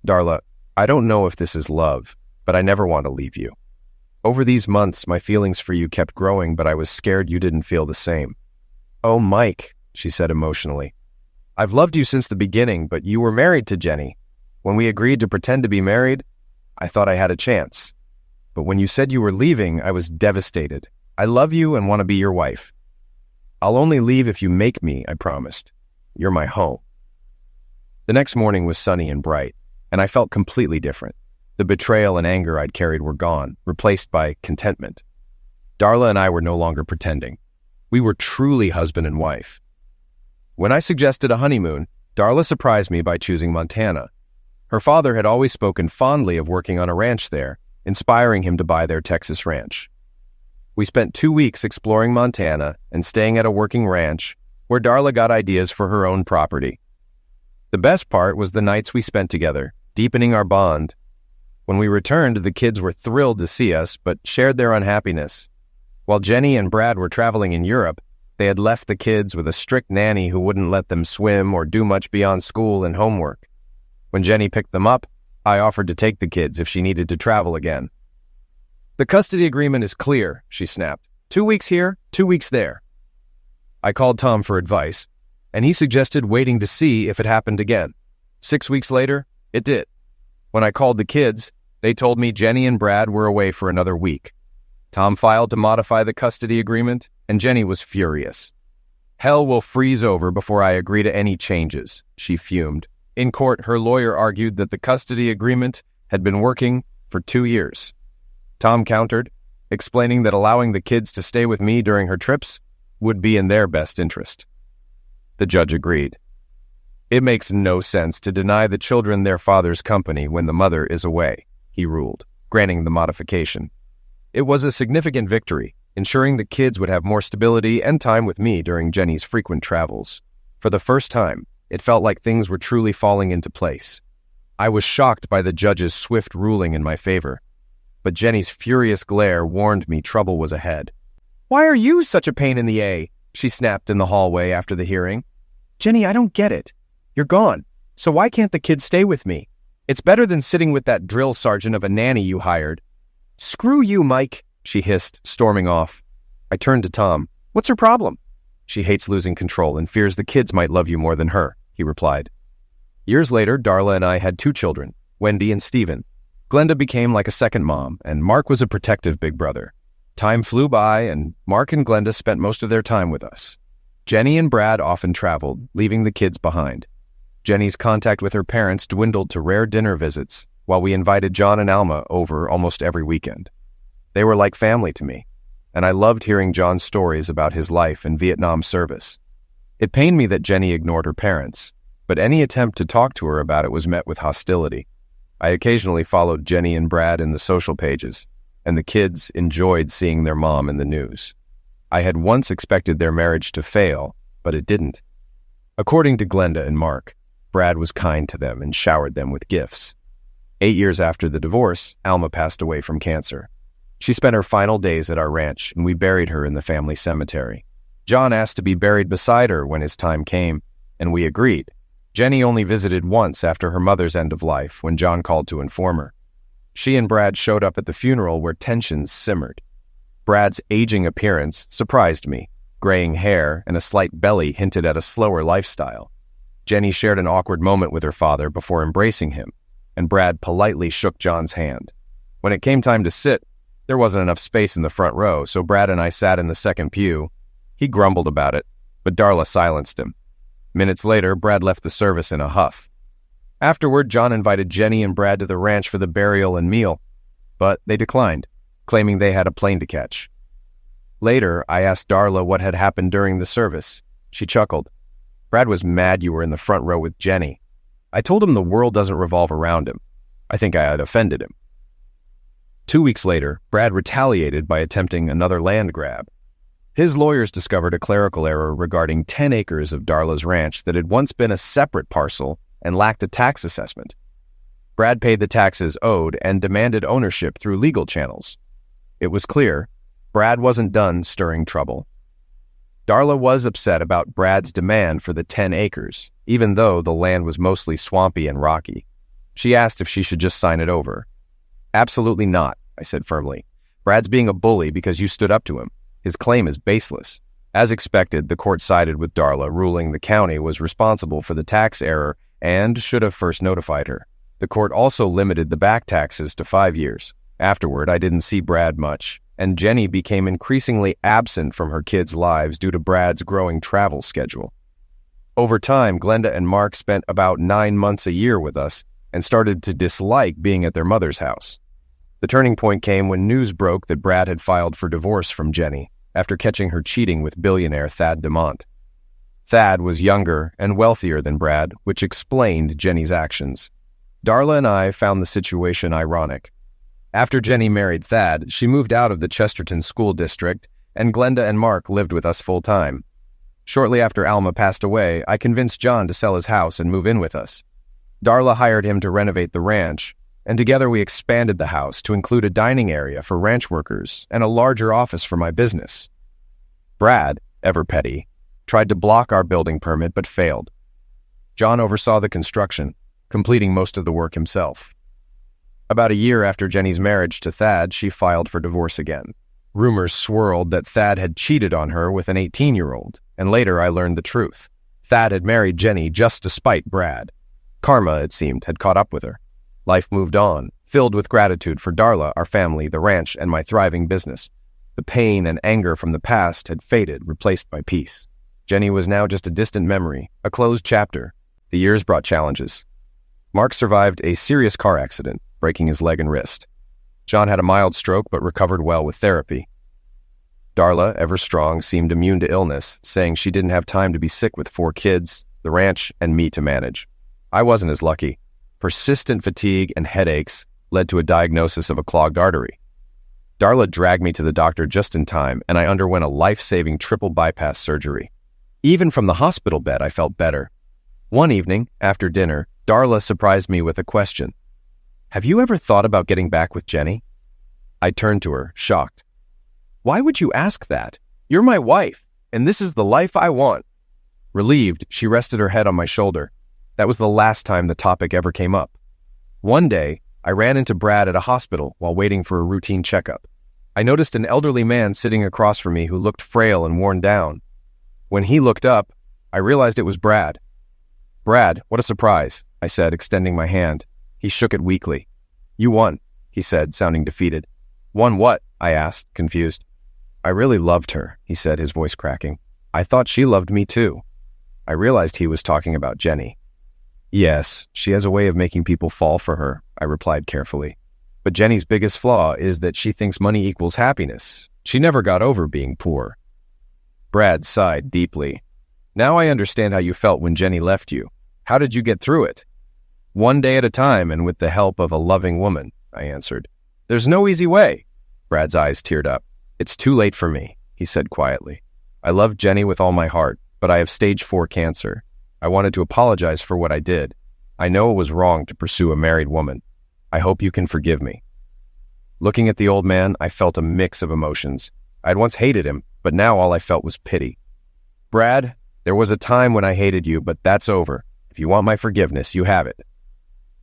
Darla, I don't know if this is love, but I never want to leave you. Over these months, my feelings for you kept growing, but I was scared you didn't feel the same. "Oh, Mike," she said emotionally, "I've loved you since the beginning, but you were married to Jenny. When we agreed to pretend to be married, I thought I had a chance. But when you said you were leaving, I was devastated. I love you and want to be your wife. I'll only leave if you make me, I promised. You're my home." The next morning was sunny and bright, and I felt completely different. The betrayal and anger I'd carried were gone, replaced by contentment. Darla and I were no longer pretending. We were truly husband and wife. When I suggested a honeymoon, Darla surprised me by choosing Montana. Her father had always spoken fondly of working on a ranch there, inspiring him to buy their Texas ranch. We spent 2 weeks exploring Montana and staying at a working ranch where Darla got ideas for her own property. The best part was the nights we spent together, deepening our bond. When we returned, the kids were thrilled to see us, but shared their unhappiness. While Jenny and Brad were traveling in Europe, they had left the kids with a strict nanny who wouldn't let them swim or do much beyond school and homework. When Jenny picked them up, I offered to take the kids if she needed to travel again. "The custody agreement is clear," she snapped. 2 weeks here, 2 weeks there." I called Tom for advice, and he suggested waiting to see if it happened again. 6 weeks later, it did. When I called the kids, they told me Jenny and Brad were away for another week. Tom filed to modify the custody agreement, and Jenny was furious. "Hell will freeze over before I agree to any changes," she fumed. In court, her lawyer argued that the custody agreement had been working for 2 years. Tom countered, explaining that allowing the kids to stay with me during her trips would be in their best interest. The judge agreed. "It makes no sense to deny the children their father's company when the mother is away," he ruled, granting the modification. It was a significant victory, ensuring the kids would have more stability and time with me during Jenny's frequent travels. For the first time, it felt like things were truly falling into place. I was shocked by the judge's swift ruling in my favor, but Jenny's furious glare warned me trouble was ahead. "Why are you such a pain in the A?" she snapped in the hallway after the hearing. "Jenny, I don't get it. You're gone, so why can't the kids stay with me? It's better than sitting with that drill sergeant of a nanny you hired." "Screw you, Mike," she hissed, storming off. I turned to Tom. "What's her problem?" "She hates losing control and fears the kids might love you more than her," he replied. Years later, Darla and I had 2 children, Wendy and Stephen. Glenda became like a second mom, and Mark was a protective big brother. Time flew by, and Mark and Glenda spent most of their time with us. Jenny and Brad often traveled, leaving the kids behind. Jenny's contact with her parents dwindled to rare dinner visits, while we invited John and Alma over almost every weekend. They were like family to me, and I loved hearing John's stories about his life in Vietnam service. It pained me that Jenny ignored her parents, but any attempt to talk to her about it was met with hostility. I occasionally followed Jenny and Brad in the social pages, and the kids enjoyed seeing their mom in the news. I had once expected their marriage to fail, but it didn't. According to Glenda and Mark, Brad was kind to them and showered them with gifts. 8 years after the divorce, Alma passed away from cancer. She spent her final days at our ranch, and we buried her in the family cemetery. John asked to be buried beside her when his time came, and we agreed. Jenny only visited once after her mother's end of life when John called to inform her. She and Brad showed up at the funeral where tensions simmered. Brad's aging appearance surprised me. Graying hair and a slight belly hinted at a slower lifestyle. Jenny shared an awkward moment with her father before embracing him, and Brad politely shook John's hand. When it came time to sit, there wasn't enough space in the front row, so Brad and I sat in the second pew. He grumbled about it, but Darla silenced him. Minutes later, Brad left the service in a huff. Afterward, John invited Jenny and Brad to the ranch for the burial and meal, but they declined, claiming they had a plane to catch. Later, I asked Darla what had happened during the service. She chuckled. "Brad was mad you were in the front row with Jenny. I told him the world doesn't revolve around him. I think I had offended him." 2 weeks later, Brad retaliated by attempting another land grab. His lawyers discovered a clerical error regarding 10 acres of Darla's ranch that had once been a separate parcel and lacked a tax assessment. Brad paid the taxes owed and demanded ownership through legal channels. It was clear Brad wasn't done stirring trouble. Darla was upset about Brad's demand for the 10 acres, even though the land was mostly swampy and rocky. She asked if she should just sign it over. "Absolutely not," I said firmly. "Brad's being a bully because you stood up to him. His claim is baseless." As expected, the court sided with Darla, ruling the county was responsible for the tax error and should have first notified her. The court also limited the back taxes to 5 years. Afterward, I didn't see Brad much, and Jenny became increasingly absent from her kids' lives due to Brad's growing travel schedule. Over time, Glenda and Mark spent about 9 months a year with us and started to dislike being at their mother's house. The turning point came when news broke that Brad had filed for divorce from Jenny after catching her cheating with billionaire Thad DeMont. Thad was younger and wealthier than Brad, which explained Jenny's actions. Darla and I found the situation ironic. After Jenny married Thad, she moved out of the Chesterton School District, and Glenda and Mark lived with us full-time. Shortly after Alma passed away, I convinced John to sell his house and move in with us. Darla hired him to renovate the ranch, and together we expanded the house to include a dining area for ranch workers and a larger office for my business. Brad, ever petty, tried to block our building permit but failed. John oversaw the construction, completing most of the work himself. About a year after Jenny's marriage to Thad, she filed for divorce again. Rumors swirled that Thad had cheated on her with an 18-year-old, and later I learned the truth. Thad had married Jenny just to spite Brad. Karma, it seemed, had caught up with her. Life moved on, filled with gratitude for Darla, our family, the ranch, and my thriving business. The pain and anger from the past had faded, replaced by peace. Jenny was now just a distant memory, a closed chapter. The years brought challenges. Mark survived a serious car accident, breaking his leg and wrist. John had a mild stroke but recovered well with therapy. Darla, ever strong, seemed immune to illness, saying she didn't have time to be sick with 4 kids, the ranch, and me to manage. I wasn't as lucky. Persistent fatigue and headaches led to a diagnosis of a clogged artery. Darla dragged me to the doctor just in time, and I underwent a life-saving triple bypass surgery. Even from the hospital bed, I felt better. One evening, after dinner, Darla surprised me with a question. "Have you ever thought about getting back with Jenny?" I turned to her, shocked. "Why would you ask that? You're my wife, and this is the life I want." Relieved, she rested her head on my shoulder. That was the last time the topic ever came up. One day, I ran into Brad at a hospital while waiting for a routine checkup. I noticed an elderly man sitting across from me who looked frail and worn down. When he looked up, I realized it was Brad. "Brad, what a surprise," I said, extending my hand. He shook it weakly. "You won," he said, sounding defeated. "Won what?" I asked, confused. "I really loved her," he said, his voice cracking. "I thought she loved me too." I realized he was talking about Jenny. "Yes, she has a way of making people fall for her," I replied carefully. "But Jenny's biggest flaw is that she thinks money equals happiness. She never got over being poor." Brad sighed deeply. "Now I understand how you felt when Jenny left you. How did you get through it?" "One day at a time and with the help of a loving woman," I answered. "There's no easy way." Brad's eyes teared up. "It's too late for me," he said quietly. "I love Jenny with all my heart, but I have stage 4 cancer. I wanted to apologize for what I did. I know it was wrong to pursue a married woman. I hope you can forgive me." Looking at the old man, I felt a mix of emotions. I'd once hated him, but now all I felt was pity. "Brad, there was a time when I hated you, but that's over. If you want my forgiveness, you have it."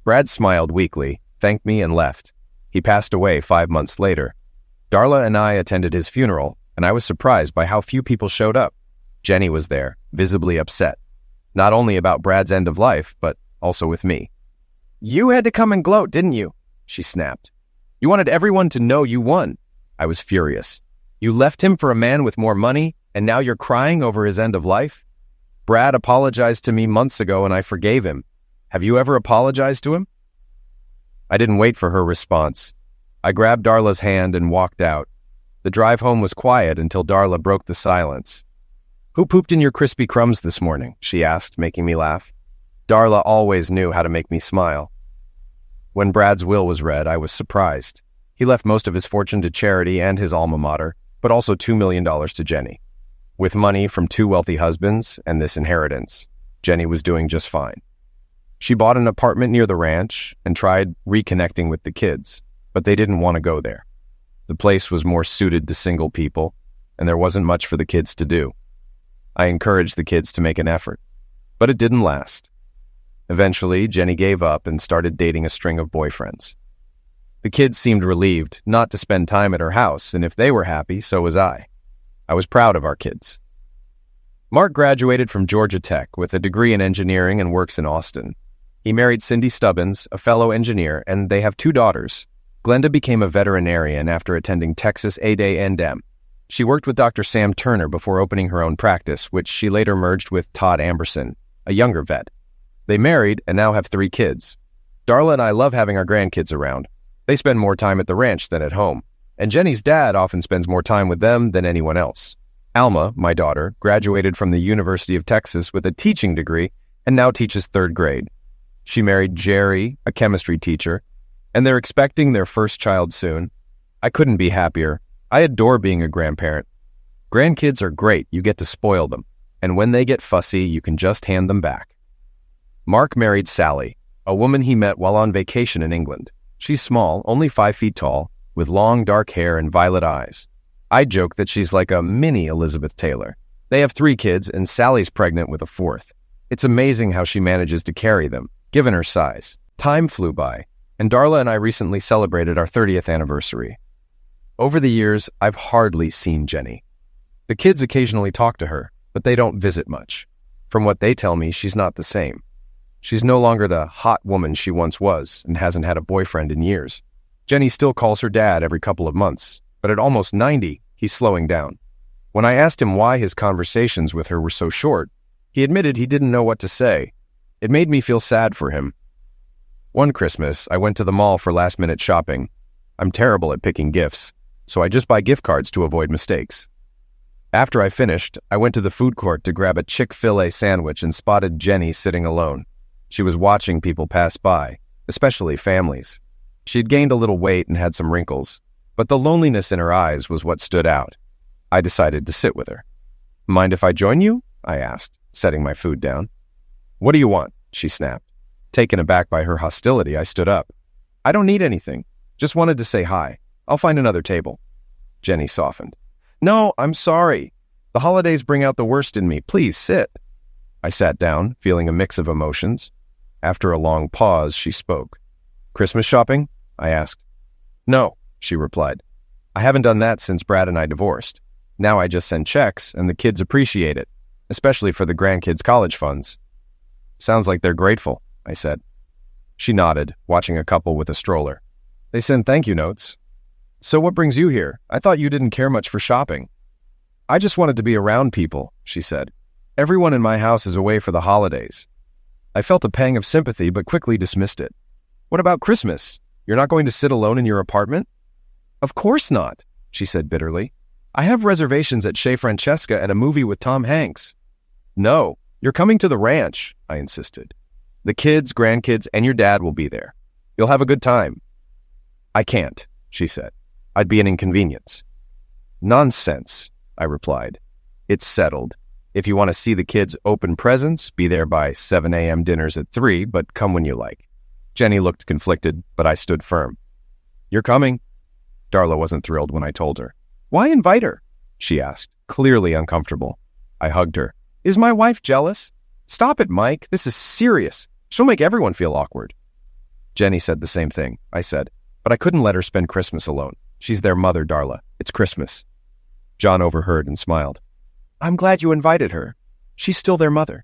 Brad smiled weakly, thanked me, and left. He passed away 5 months later. Darla and I attended his funeral, and I was surprised by how few people showed up. Jenny was there, visibly upset. Not only about Brad's end of life, but also with me. "You had to come and gloat, didn't you?" she snapped. "You wanted everyone to know you won." I was furious. "You left him for a man with more money, and now you're crying over his end of life?" "Brad apologized to me months ago, and I forgave him. Have you ever apologized to him?" I didn't wait for her response. I grabbed Darla's hand and walked out. The drive home was quiet until Darla broke the silence. "Who pooped in your crispy crumbs this morning?" she asked, making me laugh. Darla always knew how to make me smile. When Brad's will was read, I was surprised. He left most of his fortune to charity and his alma mater, but also $2 million to Jenny. With money from 2 wealthy husbands and this inheritance, Jenny was doing just fine. She bought an apartment near the ranch and tried reconnecting with the kids, but they didn't want to go there. The place was more suited to single people, and there wasn't much for the kids to do. I encouraged the kids to make an effort, but it didn't last. Eventually, Jenny gave up and started dating a string of boyfriends. The kids seemed relieved not to spend time at her house, and if they were happy, so was I. I was proud of our kids. Mark graduated from Georgia Tech with a degree in engineering and works in Austin. He married Cindy Stubbins, a fellow engineer, and they have 2 daughters. Glenda became a veterinarian after attending Texas A&M. She worked with Dr. Sam Turner before opening her own practice, which she later merged with Todd Amberson, a younger vet. They married and now have 3 kids. Darla and I love having our grandkids around. They spend more time at the ranch than at home, and Jenny's dad often spends more time with them than anyone else. Alma, my daughter, graduated from the University of Texas with a teaching degree and now teaches 3rd grade. She married Jerry, a chemistry teacher, and they're expecting their first child soon. I couldn't be happier. I adore being a grandparent. Grandkids are great, you get to spoil them, and when they get fussy, you can just hand them back. Mark married Sally, a woman he met while on vacation in England. She's small, only 5 feet tall, with long dark hair and violet eyes. I joke that she's like a mini Elizabeth Taylor. They have 3 kids, and Sally's pregnant with a 4th. It's amazing how she manages to carry them, given her size. Time flew by, and Darla and I recently celebrated our 30th anniversary. Over the years, I've hardly seen Jenny. The kids occasionally talk to her, but they don't visit much. From what they tell me, she's not the same. She's no longer the hot woman she once was and hasn't had a boyfriend in years. Jenny still calls her dad every couple of months, but at almost 90, he's slowing down. When I asked him why his conversations with her were so short, he admitted he didn't know what to say. It made me feel sad for him. One Christmas, I went to the mall for last-minute shopping. I'm terrible at picking gifts, so I just buy gift cards to avoid mistakes. After I finished, I went to the food court to grab a Chick-fil-A sandwich and spotted Jenny sitting alone. She was watching people pass by, especially families. She had gained a little weight and had some wrinkles, but the loneliness in her eyes was what stood out. I decided to sit with her. "Mind if I join you?" I asked, setting my food down. "What do you want?" she snapped. Taken aback by her hostility, I stood up. "I don't need anything. Just wanted to say hi. I'll find another table." Jenny softened. "No, I'm sorry. The holidays bring out the worst in me. Please sit." I sat down, feeling a mix of emotions. After a long pause, she spoke. "Christmas shopping?" I asked. "No," she replied. "I haven't done that since Brad and I divorced. Now I just send checks, and the kids appreciate it, especially for the grandkids' college funds." "Sounds like they're grateful," I said. She nodded, watching a couple with a stroller. "They send thank you notes." "So what brings you here? I thought you didn't care much for shopping." "I just wanted to be around people," she said. "Everyone in my house is away for the holidays." I felt a pang of sympathy, but quickly dismissed it. "What about Christmas? You're not going to sit alone in your apartment?" "Of course not," she said bitterly. "I have reservations at Chez Francesca and a movie with Tom Hanks." "No, you're coming to the ranch," I insisted. "The kids, grandkids, and your dad will be there. You'll have a good time." "I can't," she said. "I'd be an inconvenience." "Nonsense," I replied. "It's settled. If you want to see the kids open presents, be there by 7 a.m. dinners at 3, but come when you like." Jenny looked conflicted, but I stood firm. "You're coming." Darla wasn't thrilled when I told her. "Why invite her?" she asked, clearly uncomfortable. I hugged her. "Is my wife jealous?" "Stop it, Mike. This is serious. She'll make everyone feel awkward." Jenny said the same thing, I said, but I couldn't let her spend Christmas alone. She's their mother, Darla. It's Christmas. John overheard and smiled. "I'm glad you invited her. She's still their mother."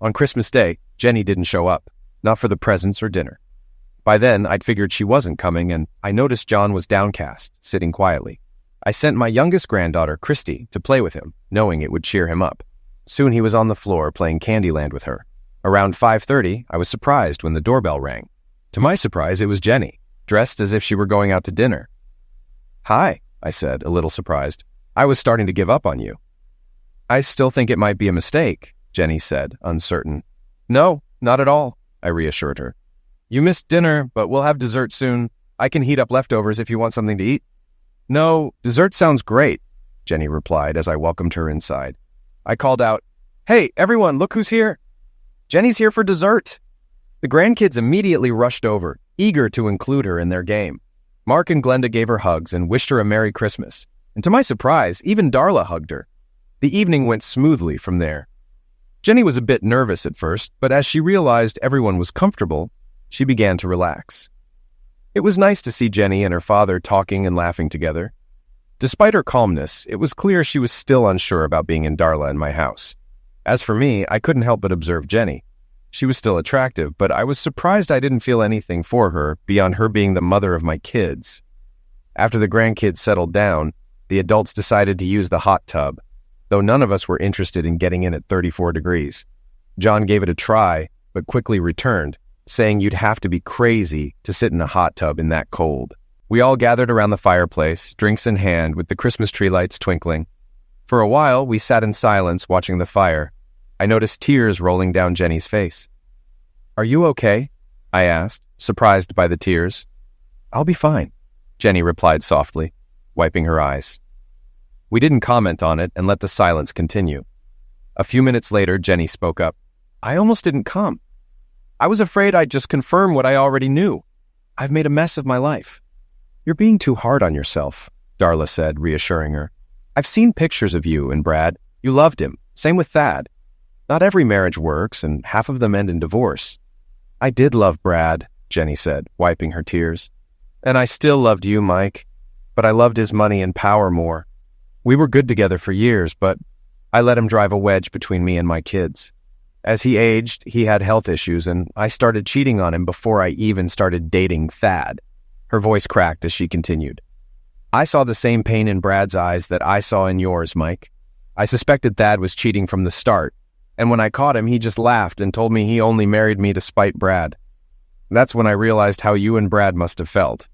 On Christmas Day, Jenny didn't show up, not for the presents or dinner. By then, I'd figured she wasn't coming, and I noticed John was downcast, sitting quietly. I sent my youngest granddaughter, Christy, to play with him, knowing it would cheer him up. Soon he was on the floor playing Candyland with her. Around 5:30, I was surprised when the doorbell rang. To my surprise, it was Jenny, dressed as if she were going out to dinner. "Hi," I said, a little surprised. "I was starting to give up on you." "I still think it might be a mistake," Jenny said, uncertain. "No, not at all," I reassured her. "You missed dinner, but we'll have dessert soon. I can heat up leftovers if you want something to eat." "No, dessert sounds great," Jenny replied as I welcomed her inside. I called out, "Hey, everyone, look who's here. Jenny's here for dessert." The grandkids immediately rushed over, eager to include her in their game. Mark and Glenda gave her hugs and wished her a Merry Christmas. And to my surprise, even Darla hugged her. The evening went smoothly from there. Jenny was a bit nervous at first, but as she realized everyone was comfortable, she began to relax. It was nice to see Jenny and her father talking and laughing together. Despite her calmness, it was clear she was still unsure about being in Darla and my house. As for me, I couldn't help but observe Jenny. She was still attractive, but I was surprised I didn't feel anything for her beyond her being the mother of my kids. After the grandkids settled down, the adults decided to use the hot tub, though none of us were interested in getting in at 34 degrees. John gave it a try, but quickly returned, saying you'd have to be crazy to sit in a hot tub in that cold. We all gathered around the fireplace, drinks in hand, with the Christmas tree lights twinkling. For a while, we sat in silence watching the fire. I noticed tears rolling down Jenny's face. "Are you okay?" I asked, surprised by the tears. "I'll be fine," Jenny replied softly, wiping her eyes. We didn't comment on it and let the silence continue. A few minutes later, Jenny spoke up. "I almost didn't come. I was afraid I'd just confirm what I already knew. I've made a mess of my life." "You're being too hard on yourself," Darla said, reassuring her. "I've seen pictures of you and Brad. You loved him. Same with Thad. Not every marriage works, and half of them end in divorce." "I did love Brad," Jenny said, wiping her tears. "And I still loved you, Mike." but I loved his money and power more. We were good together for years, but I let him drive a wedge between me and my kids. As he aged, he had health issues, and I started cheating on him before I even started dating Thad. Her voice cracked as she continued. I saw the same pain in Brad's eyes that I saw in yours, Mike. I suspected Thad was cheating from the start, and when I caught him, he just laughed and told me he only married me to spite Brad. That's when I realized how you and Brad must have felt.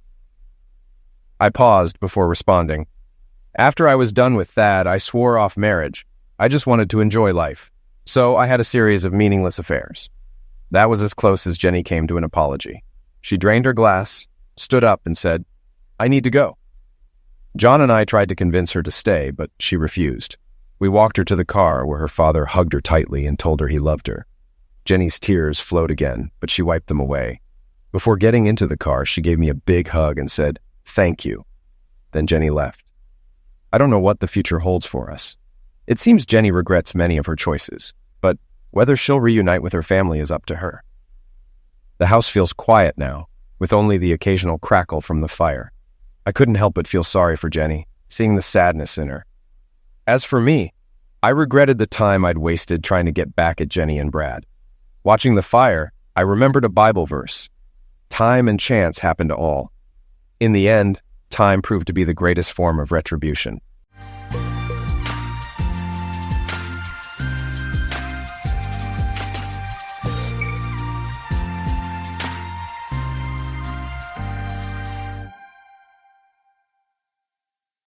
I paused before responding. After I was done with Thad, I swore off marriage. I just wanted to enjoy life. So I had a series of meaningless affairs. That was as close as Jenny came to an apology. She drained her glass, stood up, and said, I need to go. John and I tried to convince her to stay, but she refused. We walked her to the car where her father hugged her tightly and told her he loved her. Jenny's tears flowed again, but she wiped them away. Before getting into the car, she gave me a big hug and said, Thank you. Then Jenny left. I don't know what the future holds for us. It seems Jenny regrets many of her choices, but whether she'll reunite with her family is up to her. The house feels quiet now, with only the occasional crackle from the fire. I couldn't help but feel sorry for Jenny, seeing the sadness in her. As for me, I regretted the time I'd wasted trying to get back at Jenny and Brad. Watching the fire, I remembered a Bible verse. Time and chance happen to all. In the end, time proved to be the greatest form of retribution.